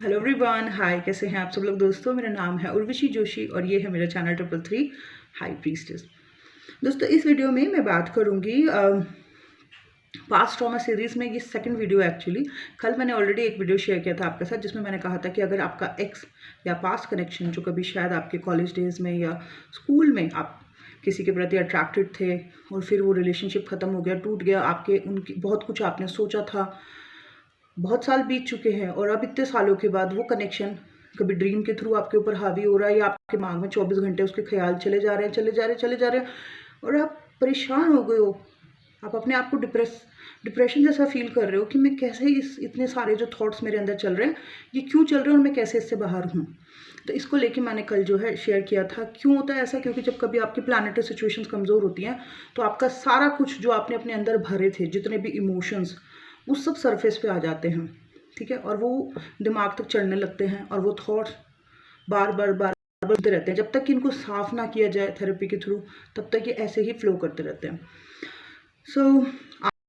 Hello everyone, हाय। कैसे हैं आप सब लोग दोस्तों? मेरा नाम है उर्वशी जोशी और ये है मेरा चैनल 333 हाई प्रीस्टेस। दोस्तों, इस वीडियो में मैं बात करूंगी पास्ट ट्रॉमा सीरीज़ में। ये सेकंड वीडियो है एक्चुअली। कल मैंने ऑलरेडी एक वीडियो शेयर किया था आपके साथ जिसमें मैंने कहा था कि अगर आपका एक्स या पास्ट कनेक्शन जो कभी शायद आपके कॉलेज डेज़ में या स्कूल में आप किसी के प्रति अट्रैक्टेड थे और फिर वो रिलेशनशिप ख़त्म हो गया, टूट गया, आपके उनकी बहुत कुछ आपने सोचा था, बहुत साल बीत चुके हैं और अब इतने सालों के बाद वो कनेक्शन कभी ड्रीम के थ्रू आपके ऊपर हावी हो रहा है या आपके दिमाग में 24 घंटे उसके ख्याल चले जा रहे हैं और आप परेशान हो गए हो। आप अपने आप को डिप्रेशन जैसा फील कर रहे हो कि मैं कैसे इतने सारे जो थॉट्स मेरे अंदर चल रहे हैं ये क्यों चल रहे हैं और मैं कैसे इससे बाहर हूँ। तो इसको लेके मैंने कल जो है शेयर किया था। क्यों होता है ऐसा? क्योंकि जब कभी आपकी प्लानेटरी सिचुएशंस कमज़ोर होती हैं तो आपका सारा कुछ जो आपने अपने अंदर भरे थे, जितने भी इमोशंस, वो सब सरफेस पे आ जाते हैं, ठीक है, और वो दिमाग तक चढ़ने लगते हैं और वो थॉट्स बार बार बनते रहते हैं। जब तक कि इनको साफ ना किया जाए थेरेपी के थ्रू तब तक ये ऐसे ही फ्लो करते रहते हैं।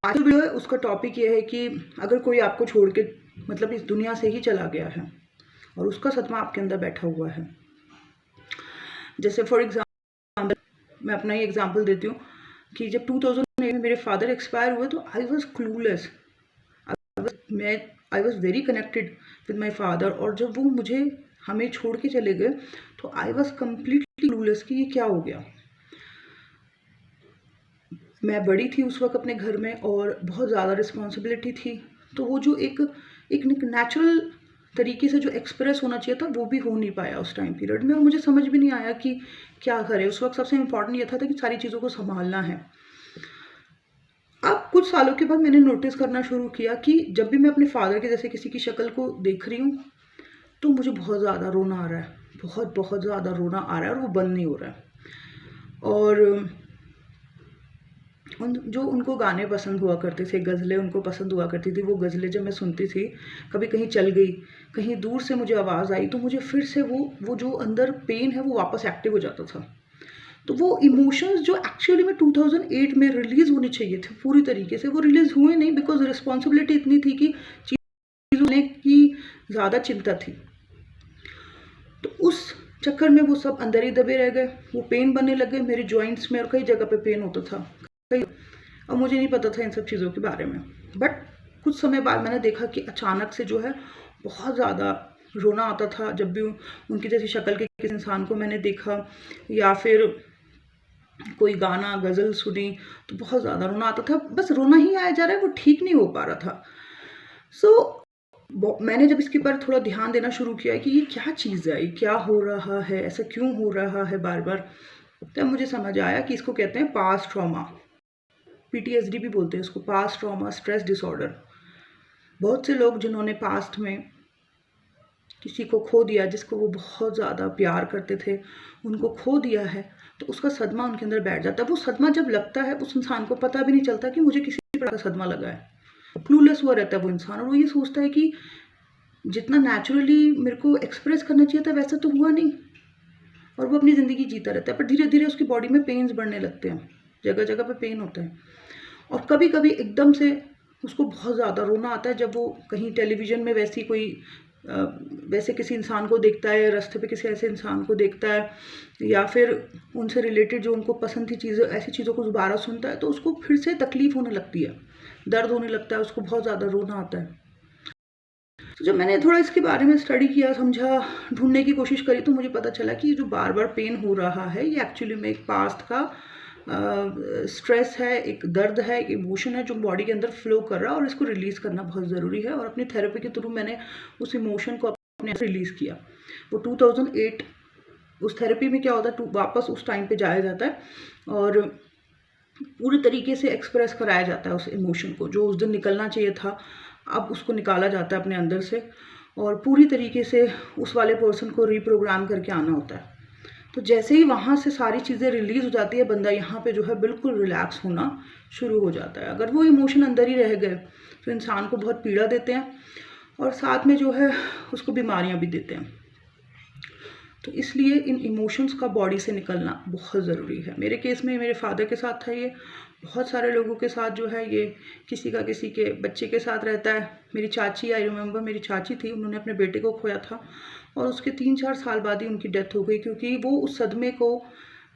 आज वीडियो है उसका टॉपिक ये है कि अगर कोई आपको छोड़ के मतलब इस दुनिया से ही चला गया है और उसका सदमा आपके अंदर बैठा हुआ है। जैसे फॉर एग्जाम्पल मैं अपना ही एग्जाम्पल देती हूँ कि जब 2008 में मेरे फादर एक्सपायर हुए तो I was clueless. I was very connected with my father और जब वो हमें छोड़ के चले गए तो आई वॉज कम्प्लीटली क्लूलेस कि ये क्या हो गया। मैं बड़ी थी उस वक्त अपने घर में और बहुत ज़्यादा रिस्पॉन्सिबिलिटी थी, तो वो जो एक नेचुरल तरीके से जो एक्सप्रेस होना चाहिए था वो भी हो नहीं पाया उस टाइम पीरियड में और मुझे समझ भी नहीं आया कि क्या करें। उस वक्त सबसे इम्पॉर्टेंट ये था कि सारी चीज़ों को संभालना है। अब कुछ सालों के बाद मैंने नोटिस करना शुरू किया कि जब भी मैं अपने फादर के जैसे किसी की शक्ल को देख रही हूँ तो मुझे बहुत ज़्यादा रोना आ रहा है, बहुत ज़्यादा रोना आ रहा है और वो बंद नहीं हो रहा है। और जो उनको गाने पसंद हुआ करते थे, गज़लें उनको पसंद हुआ करती थी, वो गज़लें जब मैं सुनती थी, कभी कहीं चल गई, कहीं दूर से मुझे आवाज़ आई तो मुझे फिर से वो जो अंदर पेन है वो वापस एक्टिव हो जाता था। तो वो इमोशंस जो एक्चुअली में 2008 में रिलीज़ होने चाहिए थे पूरी तरीके से, वो रिलीज़ हुए नहीं बिकॉज रिस्पॉन्सिबिलिटी इतनी थी कि चीज़ों की ज़्यादा चिंता थी। तो उस चक्कर में वो सब अंदर ही दबे रह गए, वो पेन बनने लगे मेरे जॉइंट्स में और कई जगह पे पेन होता था और मुझे नहीं पता था इन सब चीज़ों के बारे में। बट कुछ समय बाद मैंने देखा कि अचानक से जो है बहुत ज़्यादा रोना आता था जब भी उनकी जैसी शक्ल के किसी इंसान को मैंने देखा या फिर कोई गाना गज़ल सुनी तो बहुत ज़्यादा रोना आता था। बस रोना ही आया जा रहा है, वो ठीक नहीं हो पा रहा था। मैंने जब इसके ऊपर थोड़ा ध्यान देना शुरू किया कि ये क्या चीज़ है, ये क्या हो रहा है, ऐसा क्यों हो रहा है बार बार, तब मुझे समझ आया कि इसको कहते हैं पास्ट ट्रॉमा। PTSD भी बोलते हैं इसको, पास्ट ट्रॉमा स्ट्रेस डिसऑर्डर। बहुत से लोग जिन्होंने पास्ट में किसी को खो दिया, जिसको वो बहुत ज़्यादा प्यार करते थे, उनको खो दिया है, तो उसका सदमा उनके अंदर बैठ जाता है। वो सदमा जब लगता है उस इंसान को पता भी नहीं चलता कि मुझे किसी प्रकार का सदमा लगा है। क्लूलेस हुआ रहता है वो इंसान और वो ये सोचता है कि जितना नेचुरली मेरे को एक्सप्रेस करना चाहिए था वैसा तो हुआ नहीं, और वो अपनी ज़िंदगी जीता रहता है। पर धीरे धीरे उसकी बॉडी में पेन्स बढ़ने लगते हैं, जगह जगह पे पेन होता है और कभी कभी एकदम से उसको बहुत ज़्यादा रोना आता है जब वो कहीं टेलीविज़न में वैसे किसी इंसान को देखता है, रास्ते पे किसी ऐसे इंसान को देखता है या फिर उनसे रिलेटेड जो उनको पसंद थी चीज़ें, ऐसी चीज़ों को दोबारा सुनता है तो उसको फिर से तकलीफ़ होने लगती है, दर्द होने लगता है, उसको बहुत ज़्यादा रोना आता है। तो जब मैंने थोड़ा इसके बारे में स्टडी किया, समझा, ढूंढने की कोशिश करी तो मुझे पता चला कि ये जो बार बार पेन हो रहा है ये एक्चुअली में एक पास्ट का स्ट्रेस है, एक दर्द है, एक इमोशन है जो बॉडी के अंदर फ्लो कर रहा है और इसको रिलीज़ करना बहुत ज़रूरी है। और अपनी थेरेपी के थ्रू मैंने उस इमोशन को अपने रिलीज़ किया। वो 2008 उस थेरेपी में क्या होता है, वापस उस टाइम पे जाया जाता है और पूरी तरीके से एक्सप्रेस कराया जाता है उस इमोशन को, जो उस दिन निकलना चाहिए था अब उसको निकाला जाता है अपने अंदर से और पूरी तरीके से उस वाले पर्सन को रीप्रोग्राम करके आना होता है। तो जैसे ही वहाँ से सारी चीज़ें रिलीज़ हो जाती है, बंदा यहाँ पे जो है बिल्कुल रिलैक्स होना शुरू हो जाता है। अगर वो इमोशन अंदर ही रह गए तो इंसान को बहुत पीड़ा देते हैं और साथ में जो है उसको बीमारियाँ भी देते हैं। तो इसलिए इन इमोशंस का बॉडी से निकलना बहुत ज़रूरी है। मेरे केस में मेरे फादर के साथ था ये बहुत सारे लोगों के साथ जो है ये किसी का किसी के बच्चे के साथ रहता है। मेरी चाची, आई रिमेंबर, मेरी चाची थी, उन्होंने अपने बेटे को खोया था और उसके 3-4 साल बाद ही उनकी डेथ हो गई, क्योंकि वो उस सदमे को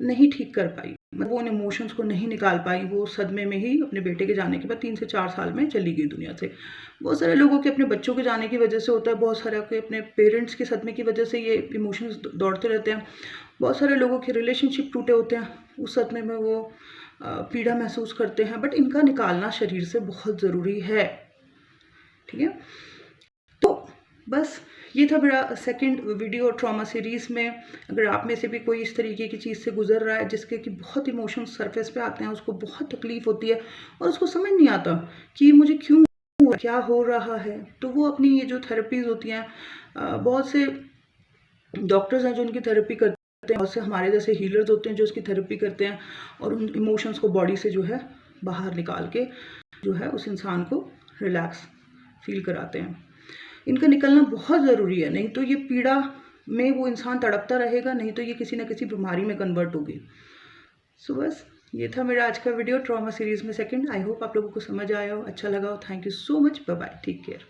नहीं ठीक कर पाई, वो उन इमोशंस को नहीं निकाल पाई। वो सदमे में ही अपने बेटे के जाने के बाद 3 से 4 साल में चली गई दुनिया से। बहुत सारे लोगों के अपने बच्चों के जाने की वजह से होता है, बहुत सारे के अपने पेरेंट्स के सदमे की वजह से ये इमोशंस दौड़ते रहते हैं। बहुत सारे लोगों के रिलेशनशिप टूटे होते हैं, उस सदमे में वो पीड़ा महसूस करते हैं, बट इनका निकालना शरीर से बहुत ज़रूरी है। ठीक है, तो बस ये था मेरा सेकंड वीडियो ट्रॉमा सीरीज़ में। अगर आप में से भी कोई इस तरीके की चीज़ से गुजर रहा है जिसके कि बहुत इमोशंस सरफेस पे आते हैं, उसको बहुत तकलीफ़ होती है और उसको समझ नहीं आता कि मुझे क्यों, क्या हो रहा है, तो वो अपनी ये जो थेरेपीज़ होती हैं, बहुत से डॉक्टर्स हैं जो उनकी थेरेपी करते हैं, बहुत से हमारे जैसे हीलर्स होते हैं जो उसकी थेरेपी करते हैं और उन इमोशंस को बॉडी से जो है बाहर निकाल के जो है उस इंसान को रिलैक्स फील कराते हैं। इनका निकलना बहुत ज़रूरी है, नहीं तो ये पीड़ा में वो इंसान तड़पता रहेगा, नहीं तो ये किसी न किसी बीमारी में कन्वर्ट होगी। सो बस ये था मेरा आज का वीडियो ट्रॉमा सीरीज़ में सेकंड। आई होप आप लोगों को समझ आया हो, अच्छा लगा हो। Thank you so much, bye bye, take care.